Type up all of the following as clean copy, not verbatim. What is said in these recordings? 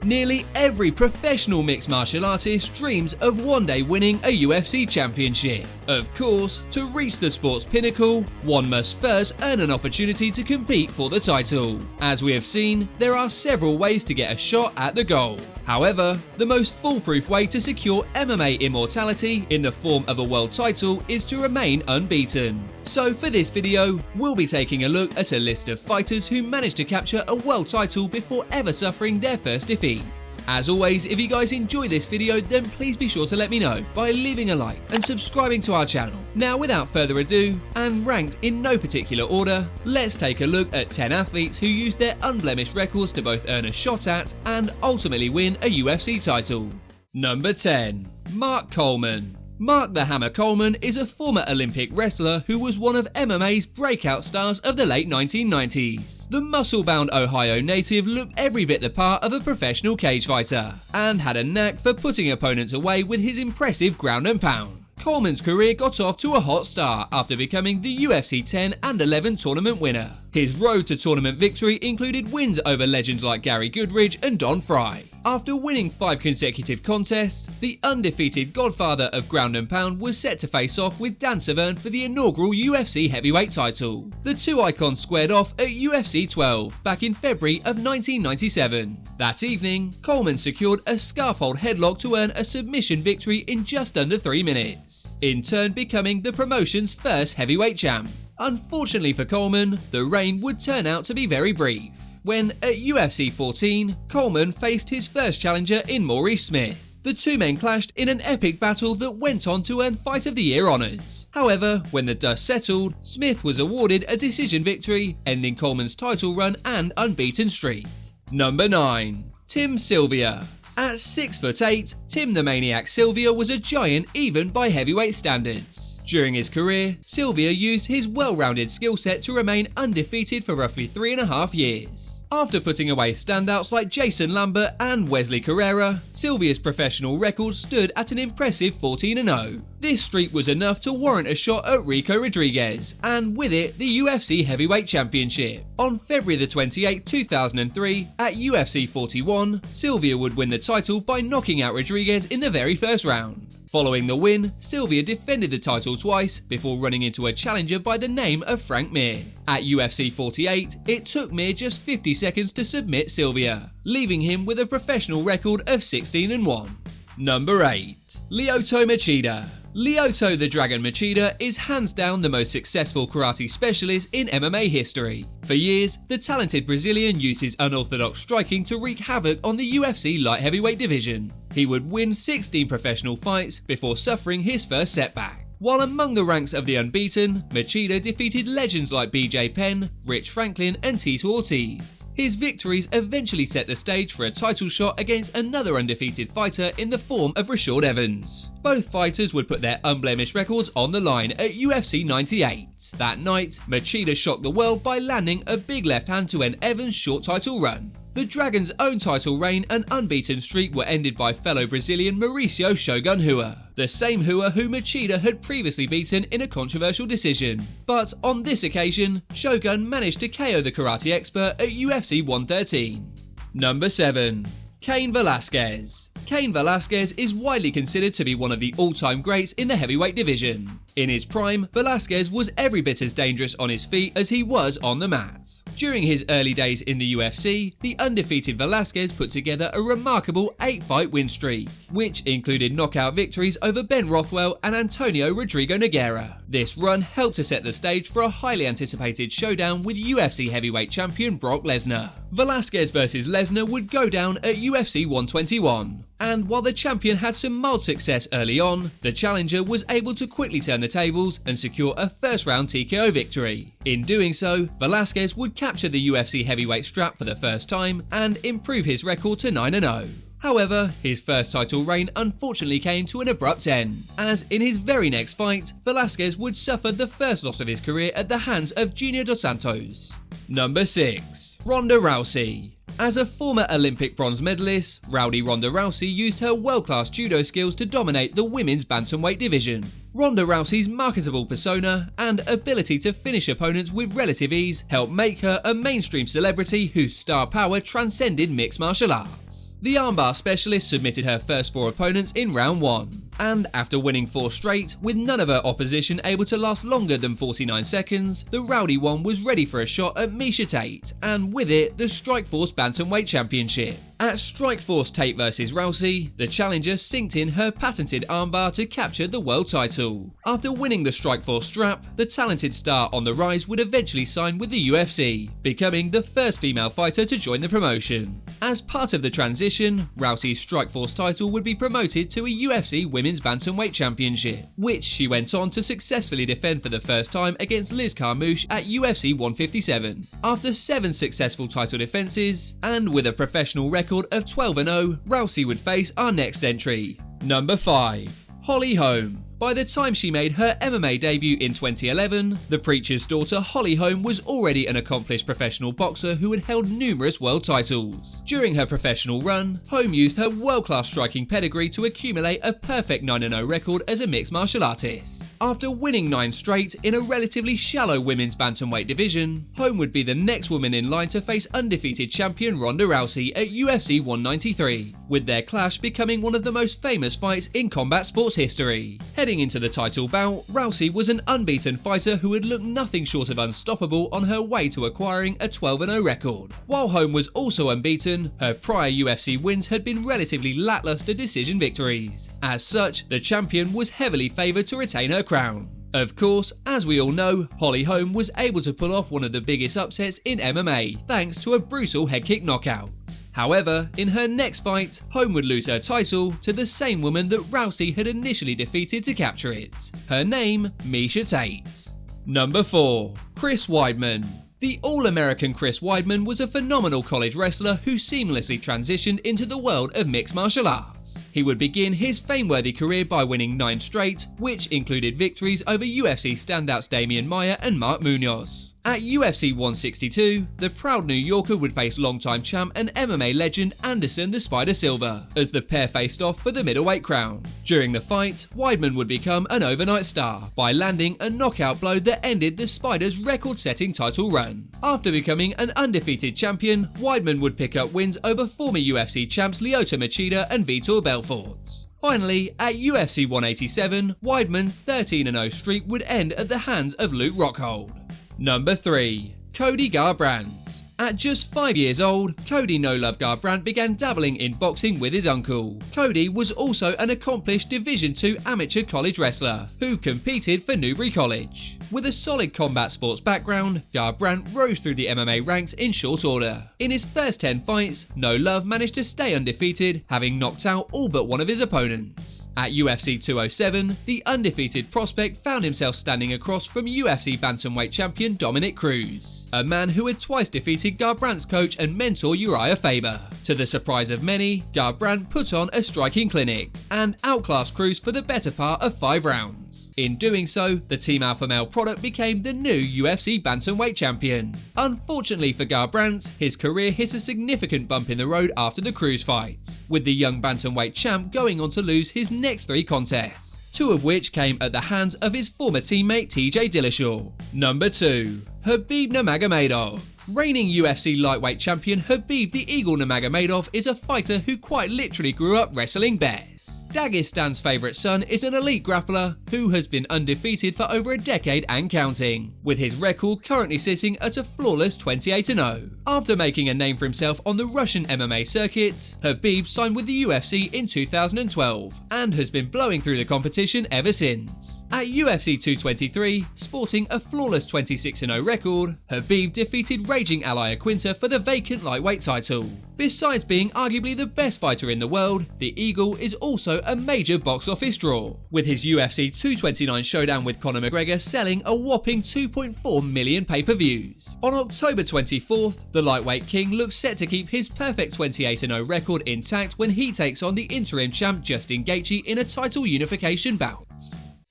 Nearly every professional mixed martial artist dreams of one day winning a UFC championship. Of course, to reach the sport's pinnacle, one must first earn an opportunity to compete for the title. As we have seen, there are several ways to get a shot at the goal. However, the most foolproof way to secure MMA immortality in the form of a world title is to remain unbeaten. So for this video, we'll be taking a look at a list of fighters who managed to capture a world title before ever suffering their first defeat. As always, if you guys enjoy this video, then please be sure to let me know by leaving a like and subscribing to our channel. Now without further ado, and ranked in no particular order, let's take a look at 10 athletes who used their unblemished records to both earn a shot at and ultimately win a UFC title. Number 10. Mark Coleman. Mark the Hammer Coleman is a former Olympic wrestler who was one of MMA's breakout stars of the late 1990s. The muscle-bound Ohio native looked every bit the part of a professional cage fighter, and had a knack for putting opponents away with his impressive ground and pound. Coleman's career got off to a hot start after becoming the UFC 10 and 11 tournament winner. His road to tournament victory included wins over legends like Gary Goodridge and Don Fry. After winning 5 consecutive contests, the undefeated godfather of ground and pound was set to face off with Dan Severn for the inaugural UFC heavyweight title. The two icons squared off at UFC 12 back in February of 1997. That evening, Coleman secured a scarf-hold headlock to earn a submission victory in just under 3 minutes, in turn becoming the promotion's first heavyweight champ. Unfortunately for Coleman, the reign would turn out to be very brief, when at UFC 14, Coleman faced his first challenger in Maurice Smith. The two men clashed in an epic battle that went on to earn Fight of the Year honours. However, when the dust settled, Smith was awarded a decision victory, ending Coleman's title run and unbeaten streak. Number 9. Tim Sylvia. At 6'8", Tim the Maniac Sylvia was a giant even by heavyweight standards. During his career, Sylvia used his well-rounded skill set to remain undefeated for roughly 3.5 years. After putting away standouts like Jason Lambert and Wesley Carrera, Sylvia's professional record stood at an impressive 14-0. This streak was enough to warrant a shot at Rico Rodriguez, and with it, the UFC Heavyweight Championship. On February 28, 2003, at UFC 41, Sylvia would win the title by knocking out Rodriguez in the very first round. Following the win, Sylvia defended the title twice before running into a challenger by the name of Frank Mir. At UFC 48, it took Mir just 50 seconds to submit Sylvia, leaving him with a professional record of 16-1. Number 8. Lyoto Machida. Lyoto the Dragon Machida is hands down the most successful karate specialist in MMA history. For years, the talented Brazilian used his unorthodox striking to wreak havoc on the UFC light heavyweight division. He would win 16 professional fights before suffering his first setback. While among the ranks of the unbeaten, Machida defeated legends like BJ Penn, Rich Franklin and Tito Ortiz. His victories eventually set the stage for a title shot against another undefeated fighter in the form of Rashad Evans. Both fighters would put their unblemished records on the line at UFC 98. That night, Machida shocked the world by landing a big left hand to end Evans' short title run. The Dragon's own title reign and unbeaten streak were ended by fellow Brazilian Mauricio Shogun Rua, the same Rua who Machida had previously beaten in a controversial decision. But on this occasion, Shogun managed to KO the karate expert at UFC 113. Number 7. Cain Velasquez. Cain Velasquez is widely considered to be one of the all-time greats in the heavyweight division. In his prime, Velasquez was every bit as dangerous on his feet as he was on the mat. During his early days in the UFC, the undefeated Velasquez put together a remarkable 8-fight win streak, which included knockout victories over Ben Rothwell and Antonio Rodrigo Nogueira. This run helped to set the stage for a highly anticipated showdown with UFC heavyweight champion Brock Lesnar. Velasquez vs Lesnar would go down at UFC 121. And while the champion had some mild success early on, the challenger was able to quickly turn the tables and secure a first-round TKO victory. In doing so, Velasquez would capture the UFC heavyweight strap for the first time and improve his record to 9-0. However, his first title reign unfortunately came to an abrupt end, as in his very next fight, Velasquez would suffer the first loss of his career at the hands of Junior Dos Santos. Number 6. Ronda Rousey. As a former Olympic bronze medalist, Rowdy Ronda Rousey used her world-class judo skills to dominate the women's bantamweight division. Ronda Rousey's marketable persona and ability to finish opponents with relative ease helped make her a mainstream celebrity whose star power transcended mixed martial arts. The armbar specialist submitted her first 4 opponents in round 1, and after winning 4 straight, with none of her opposition able to last longer than 49 seconds, the rowdy one was ready for a shot at Miesha Tate, and with it, the Strikeforce Bantamweight Championship. At Strikeforce Tate vs Rousey, the challenger synced in her patented armbar to capture the world title. After winning the Strikeforce strap, the talented star on the rise would eventually sign with the UFC, becoming the first female fighter to join the promotion. As part of the transition, Rousey's Strikeforce title would be promoted to a UFC Women's Bantamweight Championship, which she went on to successfully defend for the first time against Liz Carmouche at UFC 157. After 7 successful title defenses, and with a professional record of 12-0, Rousey would face our next entry. Number 5. Holly Holm. By the time she made her MMA debut in 2011, the preacher's daughter Holly Holm was already an accomplished professional boxer who had held numerous world titles. During her professional run, Holm used her world-class striking pedigree to accumulate a perfect 9-0 record as a mixed martial artist. After winning 9 straight in a relatively shallow women's bantamweight division, Holm would be the next woman in line to face undefeated champion Ronda Rousey at UFC 193, with their clash becoming one of the most famous fights in combat sports history. Heading into the title bout, Rousey was an unbeaten fighter who had looked nothing short of unstoppable on her way to acquiring a 12-0 record. While Holm was also unbeaten, her prior UFC wins had been relatively lackluster decision victories. As such, the champion was heavily favoured to retain her crown. Of course, as we all know, Holly Holm was able to pull off one of the biggest upsets in MMA thanks to a brutal head kick knockout. However, in her next fight, Holm would lose her title to the same woman that Rousey had initially defeated to capture it. Her name, Miesha Tate. Number 4. Chris Weidman. The All-American Chris Weidman was a phenomenal college wrestler who seamlessly transitioned into the world of mixed martial arts. He would begin his fame-worthy career by winning 9 straight, which included victories over UFC standouts Damian Maia and Mark Munoz. At UFC 162, the proud New Yorker would face longtime champ and MMA legend Anderson the Spider Silva, as the pair faced off for the middleweight crown. During the fight, Weidman would become an overnight star by landing a knockout blow that ended the Spider's record-setting title run. After becoming an undefeated champion, Weidman would pick up wins over former UFC champs Lyoto Machida and Vitor Belfort. Finally, at UFC 187, Weidman's 13-0 streak would end at the hands of Luke Rockhold. Number 3. Cody Garbrandt. At just 5 years old, Cody No Love Garbrandt began dabbling in boxing with his uncle. Cody was also an accomplished Division II amateur college wrestler who competed for Newbury College. With a solid combat sports background, Garbrandt rose through the MMA ranks in short order. In his first 10 fights, No Love managed to stay undefeated, having knocked out all but one of his opponents. At UFC 207, the undefeated prospect found himself standing across from UFC bantamweight champion Dominic Cruz, a man who had twice defeated Garbrandt's coach and mentor Uriah Faber. To the surprise of many, Garbrandt put on a striking clinic and outclassed Cruz for the better part of 5 rounds. In doing so, the Team Alpha Male product became the new UFC bantamweight champion. Unfortunately for Garbrandt, his career hit a significant bump in the road after the Cruz fight, with the young bantamweight champ going on to lose his next 3 contests, 2 of which came at the hands of his former teammate TJ Dillashaw. Number 2. Khabib Nurmagomedov. Reigning UFC lightweight champion Khabib the Eagle Nurmagomedov is a fighter who quite literally grew up wrestling bears. Dagestan's favourite son is an elite grappler who has been undefeated for over a decade and counting, with his record currently sitting at a flawless 28-0. After making a name for himself on the Russian MMA circuit, Khabib signed with the UFC in 2012 and has been blowing through the competition ever since. At UFC 223, sporting a flawless 26-0 record, Khabib defeated raging ally Quinta for the vacant lightweight title. Besides being arguably the best fighter in the world, the Eagle is also a major box office draw, with his UFC 229 showdown with Conor McGregor selling a whopping 2.4 million pay-per-views. On October 24th, the lightweight king looks set to keep his perfect 28-0 record intact when he takes on the interim champ Justin Gaethje in a title unification bout.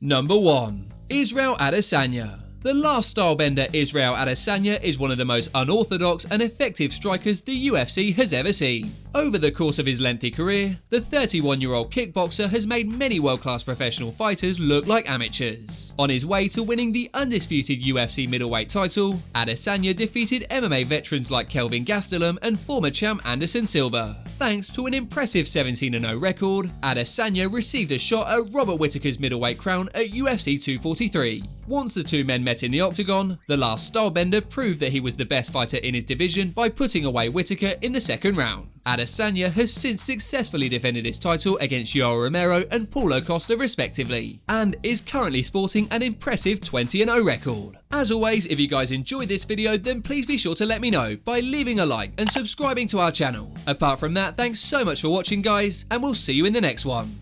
Number 1. Israel Adesanya. The last stylebender, Israel Adesanya, is one of the most unorthodox and effective strikers the UFC has ever seen. Over the course of his lengthy career, the 31-year-old kickboxer has made many world-class professional fighters look like amateurs. On his way to winning the undisputed UFC middleweight title, Adesanya defeated MMA veterans like Kelvin Gastelum and former champ Anderson Silva. Thanks to an impressive 17-0 record, Adesanya received a shot at Robert Whittaker's middleweight crown at UFC 243. Once the two men met in the octagon, the last stylebender proved that he was the best fighter in his division by putting away Whittaker in the second round. Adesanya has since successfully defended his title against Yoel Romero and Paulo Costa respectively, and is currently sporting an impressive 20-0 record. As always, if you guys enjoyed this video, then please be sure to let me know by leaving a like and subscribing to our channel. Apart from that, thanks so much for watching guys, and we'll see you in the next one.